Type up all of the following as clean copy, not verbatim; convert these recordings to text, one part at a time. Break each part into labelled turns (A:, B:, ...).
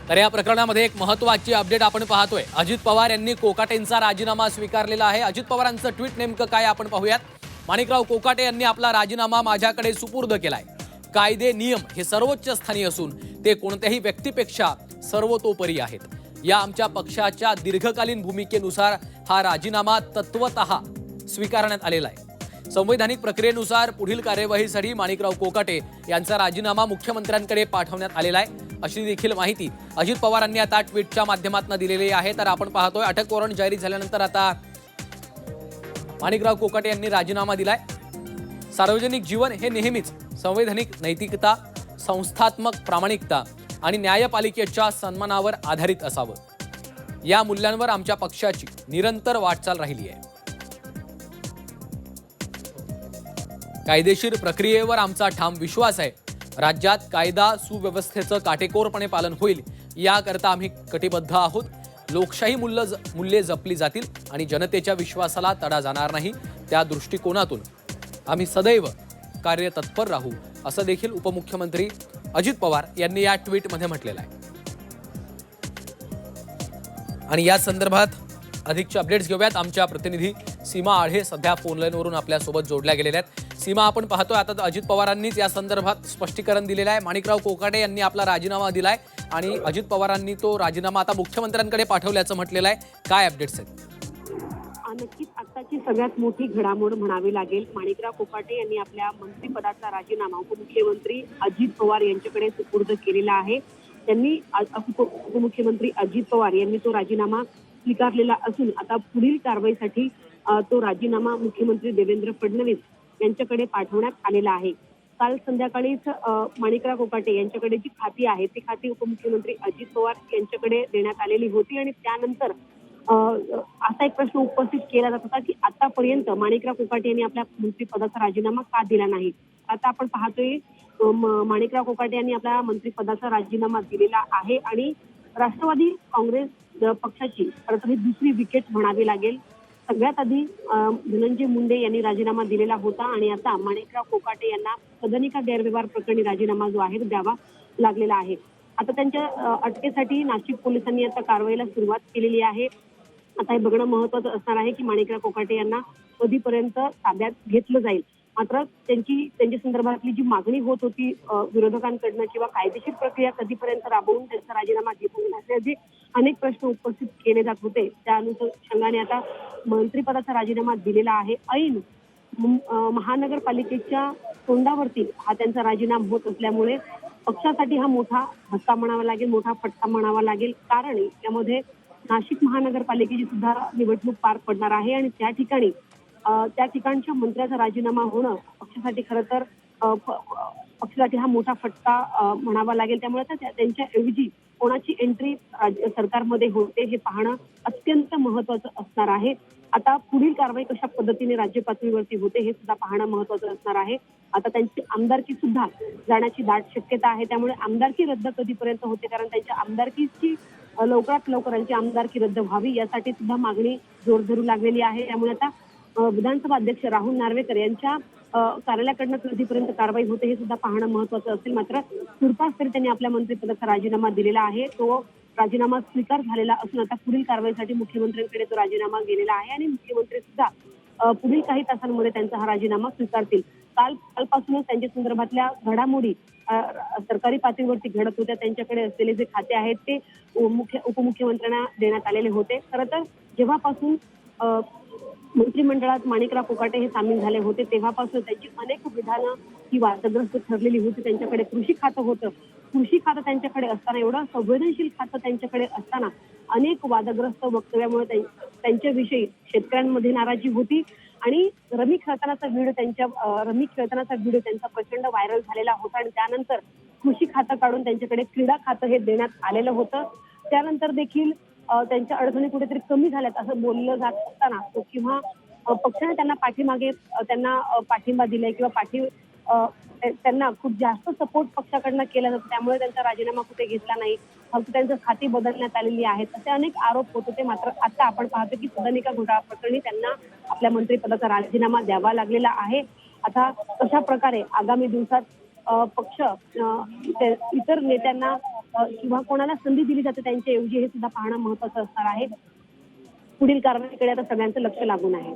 A: तर या प्रकरणामध्ये एक महत्त्वाची अपडेट आपण पाहतोय। अजित पवार यांनी कोकाटेंचा राजीनामा स्वीकारलेला आहे। अजित पवारांचं ट्विट नेमकं काय आपण पाहूयात। माणिकराव कोकाटे यांनी आपला राजीनामा माझ्याकडे सुपूर्द केलाय। कायदे नियम हे सर्वोच्च स्थानी असून ते कोणत्याही व्यक्तीपेक्षा सर्वतोपरी आहेत। या आमच्या पक्षाच्या दीर्घकालीन भूमिकेनुसार हा राजीनामा तत्वतः स्वीकारण्यात आलेला आहे। संवैधानिक प्रक्रियेनुसार पुढील कार्यवाहीसाठी माणिकराव कोकाटे यांचा राजीनामा मुख्यमंत्र्यांकडे पाठवण्यात आलेला आहे, अशी देखील माहिती अजित पवारांनी आता ट्विटच्या माध्यमातून दिलेली आहे। तर आपण पाहतोय अटक वॉरंट जारी झाल्यानंतर आता माणिकराव कोकाटे यांनी राजीनामा दिलाय। सार्वजनिक जीवन हे नेहमीच संवैधानिक नैतिकता, संस्थात्मक प्रामाणिकता आणि न्यायपालिकेच्या सन्मानावर आधारित असावं। या मूल्यांवर आमच्या पक्षाची निरंतर वाटचाल राहिली आहे। कायदेशीर प्रक्रियेवर आमचा ठाम विश्वास आहे। राज्यात कायदा सुव्यवस्थेचं काटेकोरपणे पालन होईल याकरता आम्ही कटिबद्ध आहोत। लोकशाही मूल्ये जपली जातील आणि जनतेच्या विश्वासाला तडा जाणार नाही, त्या दृष्टिकोनातून आम्ही सदैव कार्यतत्पर राहू, असं देखील उपमुख्यमंत्री अजित पवार यांनी या ट्विटमध्ये म्हटलेलं आहे। आणि या संदर्भात अधिकचे अपडेट्स घेऊयात। आमच्या प्रतिनिधी सीमा आढे सध्या फोनलाईनवरून आपल्या सोबत जोडल्या गेलेल्या आहेत। सीमा, आपण पाहतोय आता अजित पवारांनीच या संदर्भात स्पष्टीकरण दिलेलं आहे। माणिकराव कोकाटे यांनी आपला राजीनामा दिलाय आणि अजित पवारांनी तो राजीनामा आता मुख्यमंत्र्यांकडे पाठवल्याचं म्हटलेलं आहे। काय अपडेट्स आहेत?
B: नक्कीच आताची सगळ्यात मोठी घडामोड म्हणावी लागेल। माणिकराव कोकाटे यांनी आपल्या मंत्रिपदाचा राजीनामा उपमुख्यमंत्री अजित पवार यांच्याकडे सुपूर्द केलेला आहे। त्यांनी उपमुख्यमंत्री अजित पवार यांनी तो राजीनामा स्वीकारलेला असून आता पुढील कारवाईसाठी तो राजीनामा मुख्यमंत्री देवेंद्र फडणवीस यांच्याकडे पाठवण्यात आलेला आहे। काल संध्याकाळीच माणिकराव कोकाटे यांच्याकडे जी खाती आहेत ती खाती उपमुख्यमंत्री अजित पवार यांच्याकडे देण्यात आलेली होती आणि त्यानंतर असा एक प्रश्न उपस्थित केला जात होता की आतापर्यंत माणिकराव कोकाटे यांनी आपल्या मंत्रिपदाचा राजीनामा का दिला नाही। आता आपण पाहतोय माणिकराव कोकाटे यांनी आपल्या मंत्रिपदाचा राजीनामा दिलेला आहे आणि राष्ट्रवादी काँग्रेस पक्षाची ही दुसरी विकेट म्हणावी लागेल। सगळ्यात आधी धनंजय मुंडे यांनी राजीनामा दिलेला होता आणि आता माणिकराव कोकाटे यांना सदनिका गैरव्यवहार प्रकरणी राजीनामा जो आहे द्यावा लागलेला आहे। आता त्यांच्या अटकेसाठी नाशिक पोलिसांनी आता कारवाईला सुरुवात केलेली आहे। आता हे बघणं महत्त्वाचं असणार आहे की माणिकराव कोकाटे यांना कधीपर्यंत ताब्यात घेतलं जाईल। मात्र त्यांच्या संदर्भातली जी मागणी होत होती विरोधकांकडनं किंवा कायदेशीर प्रक्रिया कधीपर्यंत राबवून त्यांचा राजीनामा घेतला असे अनेक प्रश्न उपस्थित केले जात होते। त्या अनुषंगाने आता मंत्रिपदाचा राजीनामा दिलेला आहे। ऐन महानगरपालिकेच्या तोंडावरती हा त्यांचा राजीनामा होत असल्यामुळे पक्षासाठी हा मोठा धक्का म्हणावा लागेल, मोठा फटका म्हणावा लागेल। कारण यामध्ये नाशिक महानगरपालिकेची सुद्धा निवडणूक पार पडणार आहे आणि त्या ठिकाणच्या मंत्र्याचा राजीनामा होणं पक्षासाठी खरं तर पक्षासाठी हा मोठा फटका म्हणावा लागेल। त्यामुळे त्यांच्या ऐवजी कोणाची एंट्री सरकारमध्ये होते हे पाहणं अत्यंत महत्त्वाचं असणार आहे। आता पुढील कारवाई कशा पद्धतीने राज्य पातळीवरती होते हे सुद्धा पाहणं महत्त्वाचं असणार आहे। आता त्यांची आमदारकी सुद्धा जाण्याची दाट शक्यता आहे, त्यामुळे आमदारकी रद्द कधीपर्यंत होते, कारण त्यांच्या आमदारकीची लवकरात लवकर त्यांची आमदारकी रद्द व्हावी यासाठी सुद्धा मागणी जोर धरू लागलेली आहे। त्यामुळे आता विधानसभा अध्यक्ष राहुल नार्वेकर यांच्या कार्यालयाकडनं कधीपर्यंत कारवाई होते हे सुद्धा पाहणं महत्त्वाचं असेल। मात्र तुर्तास तरी त्यांनी आपल्या मंत्रिपदाचा राजीनामा दिलेला आहे। तो राजीनामा स्वीकार झालेला असून आता पुढील कारवाईसाठी मुख्यमंत्र्यांकडे तो राजीनामा गेलेला आहे आणि मुख्यमंत्री सुद्धा पुढील काही तासांमध्ये त्यांचा हा राजीनामा स्वीकारतील। कालपासूनच त्यांच्या संदर्भातल्या घडामोडी सरकारी पातळीवरती घडत होत्या। त्यांच्याकडे असलेले जे खाते आहेत ते उपमुख्यमंत्र्यांना देण्यात आलेले होते। खरं तर जेव्हापासून मंत्रिमंडळात माणिकराव कोकाटे हे सामील झाले होते तेव्हापासून त्यांची अनेक विधानं ही वादग्रस्त ठरलेली होती। त्यांच्याकडे कृषी खातं होतं, कृषी खातं त्यांच्याकडे असताना, एवढं संवेदनशील खातं त्यांच्याकडे असताना अनेक वादग्रस्त वक्तव्यामुळे त्यांच्याविषयी शेतकऱ्यांमध्ये नाराजी होती आणि रमी खेळतानाचा व्हिडिओ त्यांचा प्रचंड व्हायरल झालेला होता आणि त्यानंतर कृषी खातं काढून त्यांच्याकडे क्रीडा खातं हे देण्यात आलेलं होतं। त्यानंतर देखील त्यांच्या अडचणी कुठेतरी कमी झाल्यात असं बोललं जात असताना किंवा पक्षाने त्यांना पाठिंबा दिलाय किंवा त्यांना खूप जास्त सपोर्ट पक्षाकडनं केला जातो, त्यामुळे त्यांचा राजीनामा कुठे घेतला नाही, फक्त त्यांचं खाती बदलण्यात आलेली आहेत असे अनेक आरोप होत होते। मात्र आता आपण पाहतो की सदनिका घोटाळा प्रकरणी त्यांना आपल्या मंत्रिपदाचा राजीनामा द्यावा लागलेला आहे। आता कशा प्रकारे आगामी दिवसात पक्ष इतर नेत्यांना किंवा कोणाला संधी दिली जाते त्यांच्याऐवजी हे सुद्धा पाहणं महत्वाचं असणार आहे. पुढील कारवाईकडे आता सगळ्यांचं लक्ष लागून आहे.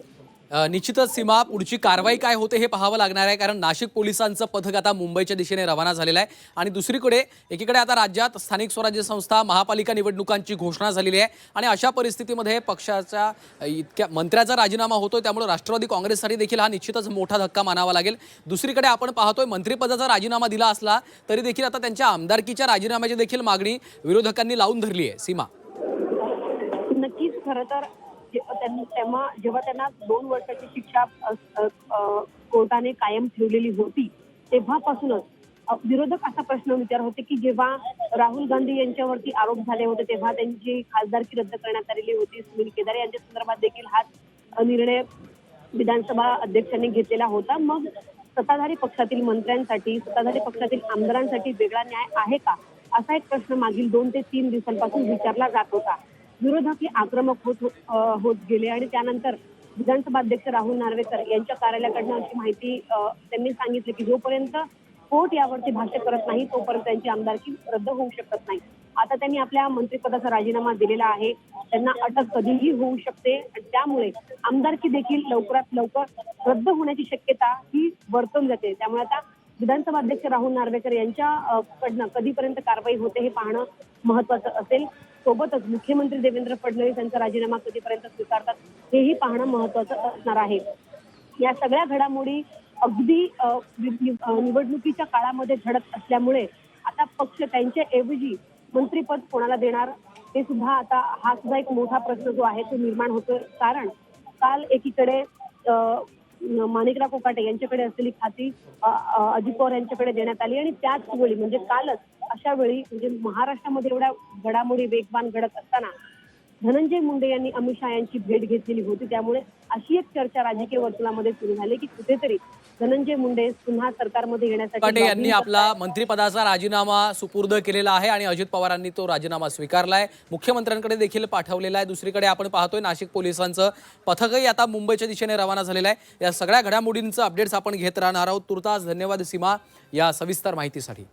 A: निश्चितच सीमा, पुढची कारवाई काय होते हे पाहावं लागणार आहे, कारण नाशिक पोलिसांचं पथक आता मुंबईच्या दिशेने रवाना झालेलं आहे. आणि दुसरीकडे एकीकडे आता राज्यात स्थानिक स्वराज्य संस्था महापालिका निवडणुकांची घोषणा झालेली आहे आणि अशा परिस्थितीमध्ये पक्षाच्या इतक्या मंत्र्याचा राजीनामा होतोय, त्यामुळे राष्ट्रवादी काँग्रेससाठी देखील हा निश्चितच मोठा धक्का मानावा लागेल. दुसरीकडे आपण पाहतोय मंत्रिपदाचा राजीनामा दिला असला तरी देखील आता त्यांच्या आमदारकीच्या राजीनाम्याची देखील मागणी विरोधकांनी लावून धरली आहे. सीमा,
B: नक्कीच खरं तर जेव्हा त्यांना 2 वर्षाची शिक्षा कोर्टाने कायम ठेवलेली होती तेव्हापासूनच विरोधक असा प्रश्न विचारत होते की जेव्हा राहुल गांधी यांच्यावरती आरोप झाले होते तेव्हा त्यांची खासदारकी रद्द करण्यात आलेली होती. सुनील केदार यांच्या संदर्भात देखील हाच निर्णय विधानसभा अध्यक्षांनी घेतलेला होता. मग सत्ताधारी पक्षातील मंत्र्यांसाठी, सत्ताधारी पक्षातील आमदारांसाठी वेगळा न्याय आहे का, असा एक प्रश्न मागील 2 ते 3 दिवसांपासून विचारला जात होता. विरोधक आक्रमक होत गेले आणि त्यानंतर विधानसभा अध्यक्ष राहुल नार्वेकर यांच्या कार्यालयाकडनं अशी माहिती त्यांनी सांगितली की जोपर्यंत कोर्ट यावरती भाष्य करत नाही तोपर्यंत त्यांची आमदारकी रद्द होऊ शकत नाही. आता त्यांनी आपल्या मंत्रिपदाचा राजीनामा दिलेला आहे. त्यांना अटक कधीही होऊ शकते आणि त्यामुळे आमदारकी देखील लवकरात लवकर रद्द होण्याची शक्यता ही वर्तवली जाते. त्यामुळे आता विधानसभा अध्यक्ष राहुल नार्वेकर यांच्या कडनं कधीपर्यंत कारवाई होते हे पाहणं महत्वाचं असेल. सोबतच मुख्यमंत्री देवेंद्र फडणवीस यांचा राजीनामा कधीपर्यंत स्वीकारतात हेही पाहणं महत्वाचं असणार आहे. या सगळ्या घडामोडी अगदी निवडणुकीच्या काळामध्ये घडत असल्यामुळे आता पक्ष त्यांच्या ऐवजी मंत्रिपद कोणाला देणार हे सुद्धा आता हा सुद्धा एक मोठा प्रश्न जो आहे तो निर्माण होतोय. कारण काल एकीकडे माणिकराव कोकाटे यांच्याकडे असलेली खाती अजित पवार यांच्याकडे देण्यात आली आणि त्याच वेळी म्हणजे कालच अशा वेळी म्हणजे महाराष्ट्रामध्ये एवढ्या घडामोडी वेगवान घडत असताना धनंजय मुंडे यांनी अमित शहा यांची भेट घेतलेली होती. त्यामुळे अशी एक चर्चा राजकीय वर्तुळामध्ये सुरू झाली की कुठेतरी धनंजय मुंडे पुन्हा सरकारमध्ये येण्यासाठी
A: कोकाटे यांनी आपला मंत्रिपदाचा राजीनामा सुपूर्द केलेला आहे आणि अजित पवारांनी तो राजीनामा स्वीकारलाय, मुख्यमंत्र्यांकडे देखील पाठवलेला आहे. दुसरीकडे आपण पाहतोय नाशिक पोलिसांचं पथकही आता मुंबईच्या दिशेने रवाना झालेलं आहे. या सगळ्या घडामोडींचं अपडेट्स आपण घेत राहणार आहोत. तुर्तास धन्यवाद सीमा या सविस्तर माहितीसाठी.